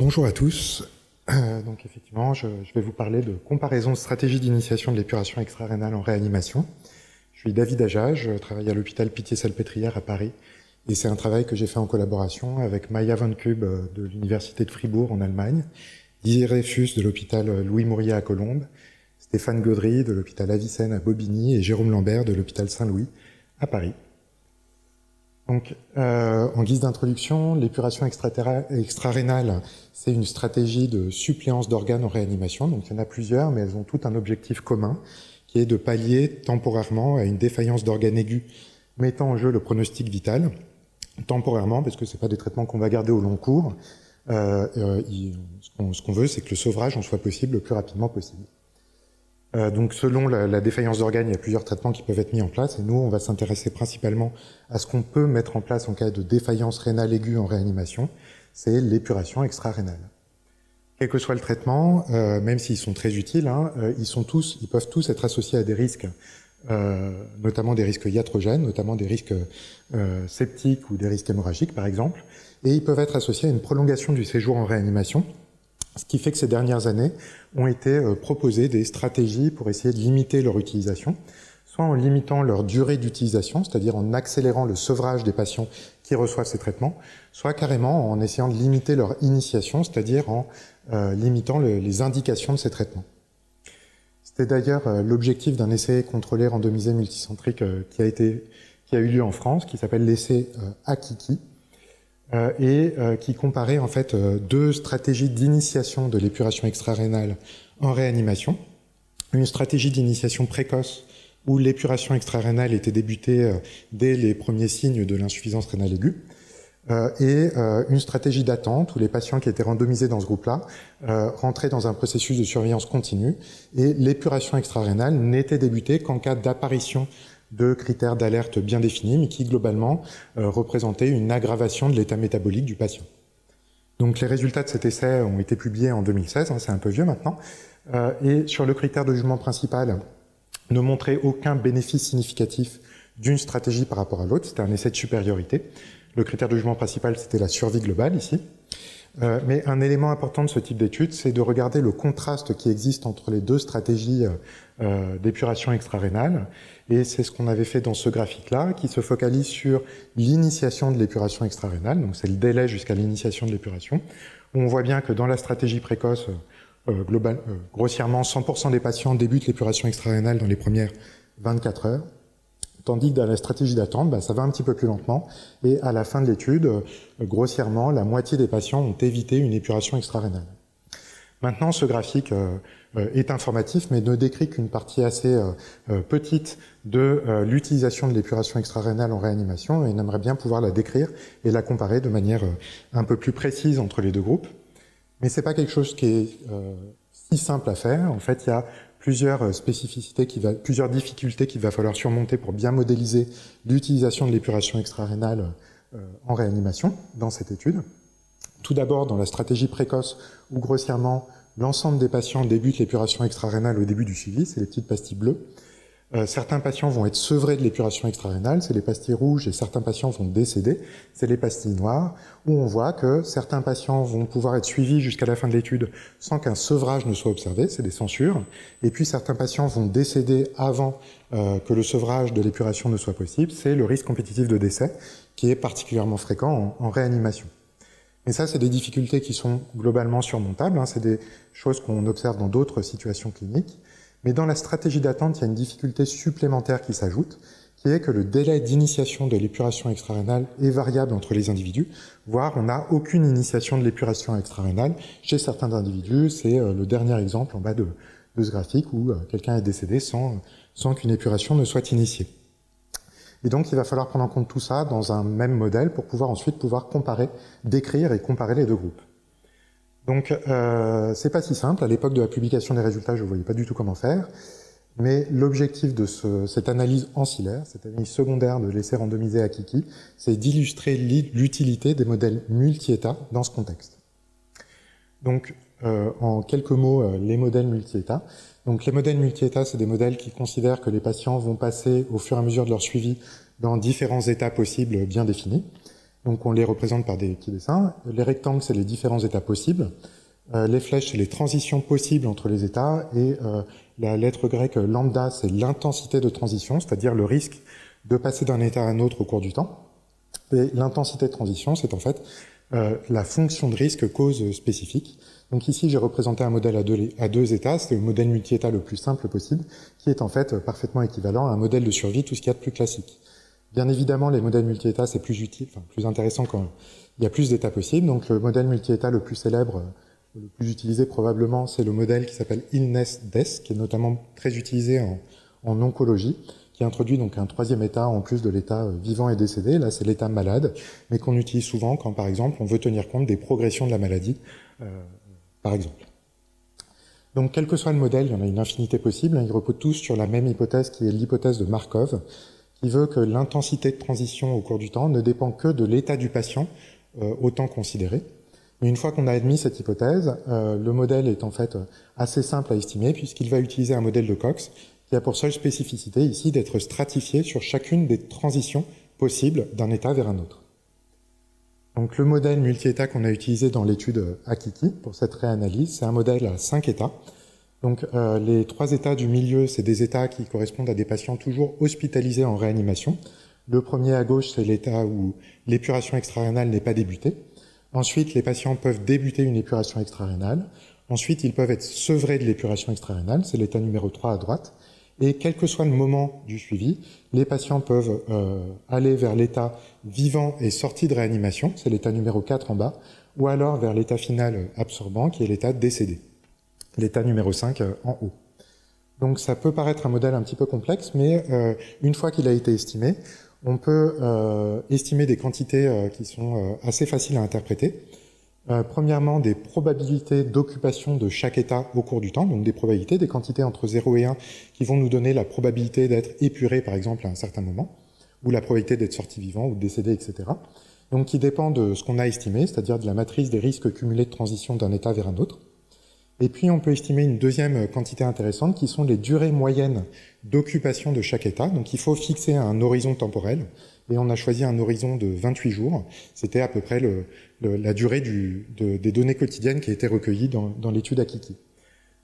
Bonjour à tous. Donc effectivement, je vais vous parler de comparaison de stratégie d'initiation de l'épuration extra-rénale en réanimation. Je suis David Aja, je travaille à l'hôpital Pitié-Salpêtrière à Paris et c'est un travail que j'ai fait en collaboration avec Maya Van Kube de l'université de Fribourg en Allemagne, Didier Reyfus de l'hôpital Louis Mourier à Colombes, Stéphane Gaudry de l'hôpital Avicenne à Bobigny et Jérôme Lambert de l'hôpital Saint-Louis à Paris. Donc, en guise d'introduction, l'épuration extra-rénale, c'est une stratégie de suppléance d'organes en réanimation. Donc, il y en a plusieurs, mais elles ont toutes un objectif commun, qui est de pallier temporairement à une défaillance d'organes aigus, mettant en jeu le pronostic vital. Temporairement, parce que ce n'est pas des traitements qu'on va garder au long cours. Ce qu'on veut, c'est que le sevrage en soit possible le plus rapidement possible. Donc selon la défaillance d'organes, il y a plusieurs traitements qui peuvent être mis en place et nous, on va s'intéresser principalement à ce qu'on peut mettre en place en cas de défaillance rénale aiguë en réanimation, c'est l'épuration extra-rénale. Quel que soit le traitement, même s'ils sont très utiles, ils peuvent tous être associés à des risques, notamment des risques iatrogènes, notamment des risques septiques ou des risques hémorragiques par exemple, et ils peuvent être associés à une prolongation du séjour en réanimation. Ce qui fait que ces dernières années ont été proposées des stratégies pour essayer de limiter leur utilisation, soit en limitant leur durée d'utilisation, c'est-à-dire en accélérant le sevrage des patients qui reçoivent ces traitements, soit carrément en essayant de limiter leur initiation, c'est-à-dire en limitant les indications de ces traitements. C'était d'ailleurs l'objectif d'un essai contrôlé randomisé multicentrique qui a eu lieu en France, qui s'appelle l'essai AKIKI, et qui comparait en fait deux stratégies d'initiation de l'épuration extra-rénale en réanimation. Une stratégie d'initiation précoce où l'épuration extra-rénale était débutée dès les premiers signes de l'insuffisance rénale aiguë, et une stratégie d'attente où les patients qui étaient randomisés dans ce groupe-là rentraient dans un processus de surveillance continue et l'épuration extra-rénale n'était débutée qu'en cas d'apparition de critères d'alerte bien définis, mais qui globalement représentaient une aggravation de l'état métabolique du patient. Donc les résultats de cet essai ont été publiés en 2016, c'est un peu vieux maintenant, et sur le critère de jugement principal, ne montrait aucun bénéfice significatif d'une stratégie par rapport à l'autre, c'était un essai de supériorité. Le critère de jugement principal, c'était la survie globale ici. Mais un élément important de ce type d'étude, c'est de regarder le contraste qui existe entre les deux stratégies d'épuration extra-rénale. Et c'est ce qu'on avait fait dans ce graphique-là, qui se focalise sur l'initiation de l'épuration extra-rénale, donc c'est le délai jusqu'à l'initiation de l'épuration. On voit bien que dans la stratégie précoce, grossièrement, 100% des patients débutent l'épuration extra-rénale dans les premières 24 heures. Tandis que dans la stratégie d'attente, ça va un petit peu plus lentement. Et à la fin de l'étude, grossièrement, la moitié des patients ont évité une épuration extra-rénale. Maintenant, ce graphique est informatif, mais ne décrit qu'une partie assez petite de l'utilisation de l'épuration extra-rénale en réanimation, et on aimerait bien pouvoir la décrire et la comparer de manière un peu plus précise entre les deux groupes. Mais c'est pas quelque chose qui est si simple à faire. En fait, il y a plusieurs spécificités, plusieurs difficultés qu'il va falloir surmonter pour bien modéliser l'utilisation de l'épuration extra-rénale en réanimation dans cette étude. Tout d'abord, dans la stratégie précoce, où grossièrement, l'ensemble des patients débutent l'épuration extra-rénale au début du suivi, c'est les petites pastilles bleues. Certains patients vont être sevrés de l'épuration extra-rénale, c'est les pastilles rouges, et certains patients vont décéder, c'est les pastilles noires, où on voit que certains patients vont pouvoir être suivis jusqu'à la fin de l'étude sans qu'un sevrage ne soit observé, c'est des censures, et puis certains patients vont décéder avant que le sevrage de l'épuration ne soit possible, c'est le risque compétitif de décès, qui est particulièrement fréquent en réanimation. Mais ça, c'est des difficultés qui sont globalement surmontables, c'est des choses qu'on observe dans d'autres situations cliniques. Mais dans la stratégie d'attente, il y a une difficulté supplémentaire qui s'ajoute, qui est que le délai d'initiation de l'épuration extra-rénale est variable entre les individus, voire on n'a aucune initiation de l'épuration extra-rénale chez certains individus. C'est le dernier exemple en bas de ce graphique où quelqu'un est décédé sans qu'une épuration ne soit initiée. Et donc il va falloir prendre en compte tout ça dans un même modèle pour pouvoir ensuite comparer, décrire et comparer les deux groupes. Donc, c'est pas si simple. À l'époque de la publication des résultats, je ne voyais pas du tout comment faire. Mais l'objectif de cette analyse ancillaire, cette analyse secondaire de l'essai randomisé AKIKI, c'est d'illustrer l'utilité des modèles multi-états dans ce contexte. Donc, en quelques mots, les modèles multi-états. Donc, les modèles multi-états, c'est des modèles qui considèrent que les patients vont passer, au fur et à mesure de leur suivi, dans différents états possibles bien définis. Donc on les représente par des petits dessins. Les rectangles, c'est les différents états possibles. Les flèches, c'est les transitions possibles entre les états. Et la lettre grecque lambda, c'est l'intensité de transition, c'est-à-dire le risque de passer d'un état à un autre au cours du temps. Et l'intensité de transition, c'est en fait la fonction de risque cause spécifique. Donc ici, j'ai représenté un modèle à deux états, c'est le modèle multi-état le plus simple possible, qui est en fait parfaitement équivalent à un modèle de survie, tout ce qu'il y a de plus classique. Bien évidemment, les modèles multi-états, c'est plus utile, enfin plus intéressant quand il y a plus d'états possibles. Donc le modèle multi-état le plus célèbre, le plus utilisé probablement, c'est le modèle qui s'appelle ILNES-DES, qui est notamment très utilisé en oncologie, qui introduit donc un troisième état en plus de l'état vivant et décédé. Là, c'est l'état malade, mais qu'on utilise souvent quand, par exemple, on veut tenir compte des progressions de la maladie, par exemple. Donc, quel que soit le modèle, il y en a une infinité possible. Ils reposent tous sur la même hypothèse, qui est l'hypothèse de Markov, qui veut que l'intensité de transition au cours du temps ne dépend que de l'état du patient, au temps considéré. Mais une fois qu'on a admis cette hypothèse, le modèle est en fait assez simple à estimer, puisqu'il va utiliser un modèle de Cox, qui a pour seule spécificité ici d'être stratifié sur chacune des transitions possibles d'un état vers un autre. Donc le modèle multi-état qu'on a utilisé dans l'étude Akiki pour cette réanalyse, c'est un modèle à 5 états. Donc les 3 états du milieu, c'est des états qui correspondent à des patients toujours hospitalisés en réanimation. Le premier à gauche, c'est l'état où l'épuration extrarénale n'est pas débutée. Ensuite, les patients peuvent débuter une épuration extrarénale. Ensuite, ils peuvent être sevrés de l'épuration extrarénale, c'est l'état numéro 3 à droite. Et quel que soit le moment du suivi, les patients peuvent aller vers l'état vivant et sorti de réanimation, c'est l'état numéro 4 en bas, ou alors vers l'état final absorbant, qui est l'état décédé, l'état numéro 5 en haut. Donc ça peut paraître un modèle un petit peu complexe, mais une fois qu'il a été estimé, on peut estimer des quantités qui sont assez faciles à interpréter. Premièrement, des probabilités d'occupation de chaque état au cours du temps, donc des probabilités, des quantités entre 0 et 1 qui vont nous donner la probabilité d'être épuré, par exemple, à un certain moment, ou la probabilité d'être sorti vivant ou de décédé, etc. Donc qui dépend de ce qu'on a estimé, c'est-à-dire de la matrice des risques cumulés de transition d'un état vers un autre. Et puis on peut estimer une deuxième quantité intéressante qui sont les durées moyennes d'occupation de chaque état. Donc il faut fixer un horizon temporel, et on a choisi un horizon de 28 jours. C'était à peu près la durée des données quotidiennes qui a été recueillies dans l'étude Akiki.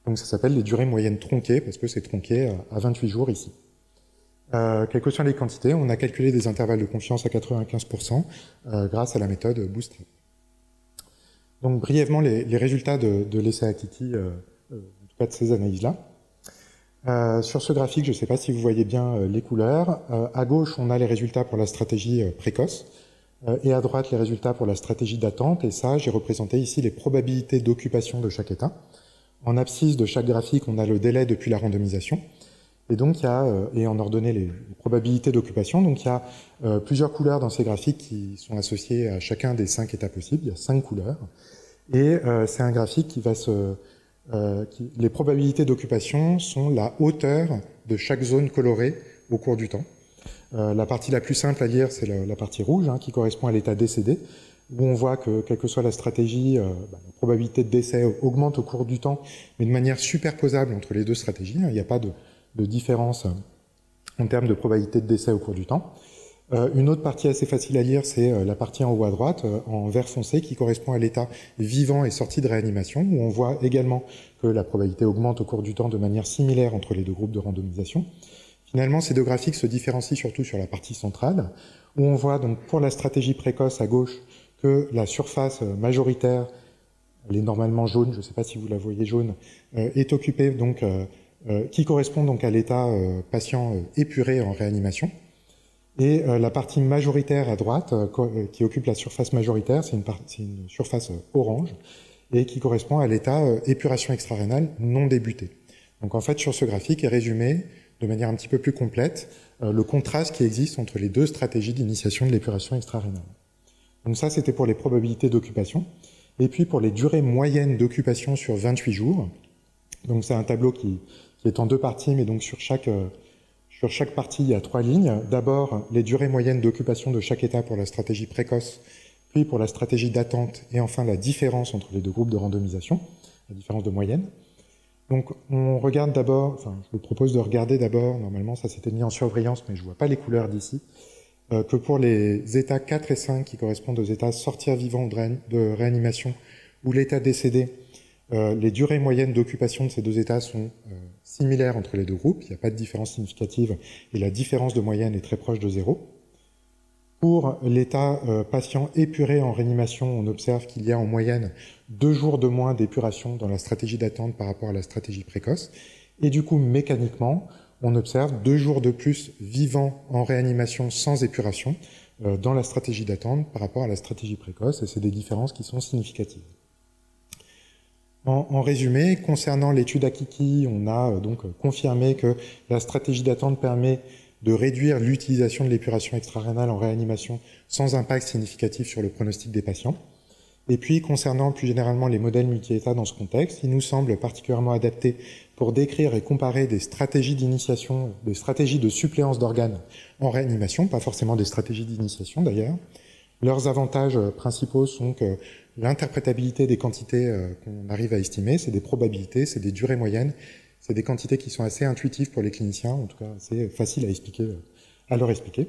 Donc ça s'appelle les durées moyennes tronquées, parce que c'est tronqué à 28 jours ici. Quelles que soient les quantités, on a calculé des intervalles de confiance à 95% grâce à la méthode Bootstrap. Donc brièvement, les résultats de l'essai Akiki, en tout cas de ces analyses-là. Sur ce graphique, je ne sais pas si vous voyez bien les couleurs. À gauche, on a les résultats pour la stratégie précoce, et à droite, les résultats pour la stratégie d'attente. Et ça, j'ai représenté ici les probabilités d'occupation de chaque état. En abscisse de chaque graphique, on a le délai depuis la randomisation. Et donc, il y a, et on a ordonné les probabilités d'occupation. Donc, il y a plusieurs couleurs dans ces graphiques qui sont associées à chacun des 5 états possibles. Il y a 5 couleurs. Et c'est un graphique qui va les probabilités d'occupation sont la hauteur de chaque zone colorée au cours du temps. La partie la plus simple à lire, c'est la partie rouge, qui correspond à l'état décédé, où on voit que, quelle que soit la stratégie, la probabilité de décès augmente au cours du temps, mais de manière superposable entre les deux stratégies. Il n'y a pas de différence en termes de probabilité de décès au cours du temps. Une autre partie assez facile à lire, c'est la partie en haut à droite, en vert foncé, qui correspond à l'état vivant et sorti de réanimation, où on voit également que la probabilité augmente au cours du temps de manière similaire entre les deux groupes de randomisation. Finalement, ces deux graphiques se différencient surtout sur la partie centrale, où on voit donc pour la stratégie précoce à gauche que la surface majoritaire, elle est normalement jaune, je ne sais pas si vous la voyez jaune, est occupée donc qui correspond donc à l'état patient épuré en réanimation. Et la partie majoritaire à droite, qui occupe la surface majoritaire, c'est une surface orange, et qui correspond à l'état épuration extrarénale non débutée. Donc en fait, sur ce graphique est résumé, de manière un petit peu plus complète, le contraste qui existe entre les deux stratégies d'initiation de l'épuration extrarénale. Donc ça, c'était pour les probabilités d'occupation. Et puis pour les durées moyennes d'occupation sur 28 jours, donc c'est un tableau qui est en 2 parties, mais donc sur chaque partie, il y a 3 lignes. D'abord, les durées moyennes d'occupation de chaque état pour la stratégie précoce, puis pour la stratégie d'attente, et enfin la différence entre les deux groupes de randomisation, la différence de moyenne. Donc on regarde d'abord, enfin je vous propose de regarder d'abord, normalement ça s'était mis en surbrillance, mais je ne vois pas les couleurs d'ici, que pour les états 4 et 5, qui correspondent aux états sortir vivant de réanimation, ou l'état décédé, les durées moyennes d'occupation de ces deux états sont similaires entre les deux groupes, il n'y a pas de différence significative, et la différence de moyenne est très proche de 0. Pour l'état patient épuré en réanimation, on observe qu'il y a en moyenne 2 jours de moins d'épuration dans la stratégie d'attente par rapport à la stratégie précoce. Et du coup, mécaniquement, on observe 2 jours de plus vivants en réanimation sans épuration dans la stratégie d'attente par rapport à la stratégie précoce. Et c'est des différences qui sont significatives. En résumé, concernant l'étude Akiki, on a donc confirmé que la stratégie d'attente permet de réduire l'utilisation de l'épuration extra-rénale en réanimation sans impact significatif sur le pronostic des patients. Et puis, concernant plus généralement les modèles multi-états dans ce contexte, il nous semble particulièrement adapté pour décrire et comparer des stratégies d'initiation, des stratégies de suppléance d'organes en réanimation, pas forcément des stratégies d'initiation d'ailleurs. Leurs avantages principaux sont que l'interprétabilité des quantités qu'on arrive à estimer, c'est des probabilités, c'est des durées moyennes, c'est des quantités qui sont assez intuitives pour les cliniciens, en tout cas assez faciles à expliquer, à leur expliquer.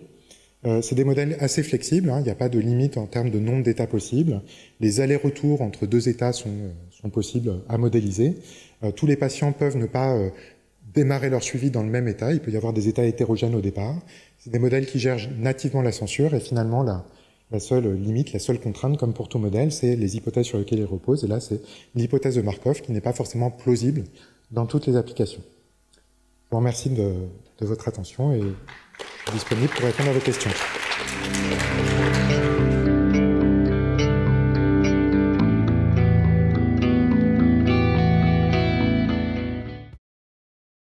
C'est des modèles assez flexibles, il n'y a pas de limite en termes de nombre d'états possibles. Les allers-retours entre deux états sont possibles à modéliser. Tous les patients peuvent ne pas démarrer leur suivi dans le même état, il peut y avoir des états hétérogènes au départ. C'est des modèles qui gèrent nativement la censure, et finalement la seule limite, la seule contrainte, comme pour tout modèle, c'est les hypothèses sur lesquelles ils reposent, et là c'est l'hypothèse de Markov qui n'est pas forcément plausible dans toutes les applications. Je vous remercie de votre attention et je suis disponible pour répondre à vos questions.